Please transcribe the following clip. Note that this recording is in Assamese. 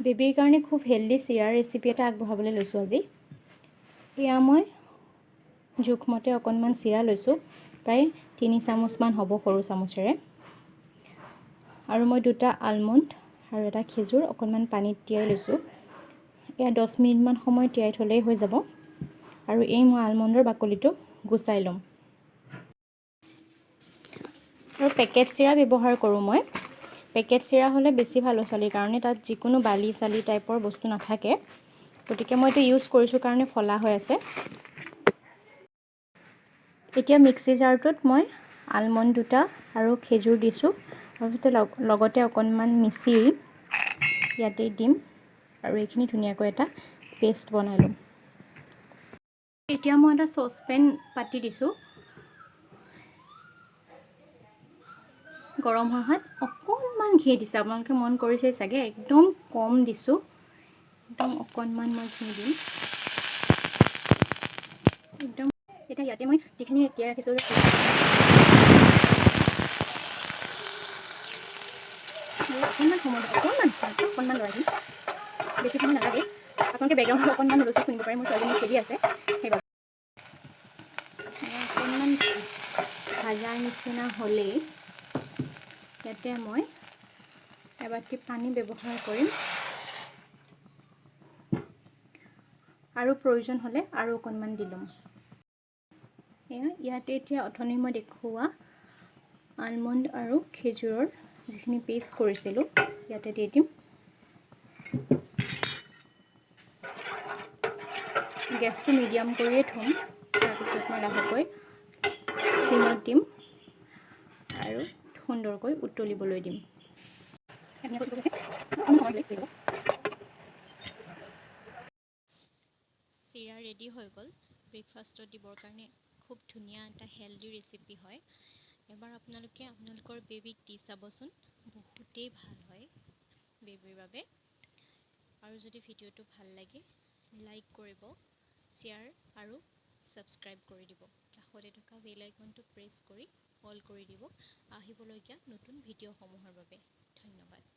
বেবীৰ কাৰণে খুব হেল্ডি চিৰাৰ ৰেচিপি এটা আগবঢ়াবলৈ লৈছোঁ আজি। এয়া মই জোখমতে অকণমান চিৰা লৈছোঁ, প্ৰায় 3 চামুচমান হ'ব সৰু চামুচেৰে। আৰু মই 2টা আলমণ্ড আৰু এটা খেজুৰ অকণমান পানীত তিয়াই লৈছোঁ। এয়া 10 মিনিটমান সময় তিয়াই থ'লেই হৈ যাব। আৰু এই মই আলমণ্ডৰ বাকলিটো গুচাই ল'ম। আৰু পেকেট চিৰা ব্যৱহাৰ কৰোঁ মই। পেকেট চিৰা হ'লে বেছি ভাল ল'ৰা-ছোৱালীৰ কাৰণে, তাত যিকোনো বালি চালি টাইপৰ বস্তু নাথাকে। গতিকে মই এইটো ইউজ কৰিছোঁ কাৰণে ফলা হৈ আছে। এতিয়া মিক্সি জাৰটোত মই আলমণ্ড 2টা আৰু খেজুৰ দিছোঁ, আৰু লগতে অকণমান মিচিৰি ইয়াতে দিম আৰু এইখিনি ধুনীয়াকৈ এটা পেষ্ট বনাই ল'ম। এতিয়া মই এটা চচপেন পাতি দিছোঁ। গৰম হোৱাত অকণমান ঘি দিছোঁ, আপোনালোকে মন কৰিছে চাগে, একদম কম দিছোঁ, একদম অকণমান মই ঘি দিম। একদম এতিয়া ইয়াতে মই যিখিনি তিয়াই ৰাখিছোঁ অকণমান সময় অকণমান লৰাই দিম, বেছি সময় নালাগে। আপোনালোকে বেকগ্ৰাউণ্ডত অকণমান হুলস্থুল শুনিব পাৰে, মোৰ ছোৱালীজনী খেলি আছে সেইবাবে। অকণমান ভাজাৰ নিচিনা হ'লেই ইয়াতে মই এবাটি পানী ব্যৱহাৰ কৰিম, আৰু প্ৰয়োজন হ'লে আৰু অকণমান দি ল'ম। ইয়াতে এতিয়া অথনি মই দেখুওৱা আলমণ্ড আৰু খেজুৰৰ যিখিনি পেষ্ট কৰিছিলোঁ ইয়াতে দি দিম। গেছটো মিডিয়াম কৰিয়ে থ'ম, তাৰপিছত মই লাহেকৈ চিমত দিম আৰু সুন্দৰকৈ উতলিবলৈ দিম। চিৰা ৰেডি হৈ গ'ল। ব্ৰেকফাষ্টত দিবৰ কাৰণে খুব ধুনীয়া এটা হেল্ডি ৰেচিপি হয়। এবাৰ আপোনালোকে আপোনালোকৰ বেবীক দি চাবচোন, বহুতেই ভাল হয় বেবীৰ বাবে। আৰু যদি ভিডিঅ'টো ভাল লাগে লাইক কৰিব, শ্বেয়াৰ আৰু ছাবস্ক্ৰাইব কৰি দিব। কাষতে থকা বেল আইকনটো প্ৰেছ কৰি অল কৰি দিব আহিবলগীয়া নতুন ভিডিঅ'সমূহৰ বাবে। ধন্যবাদ।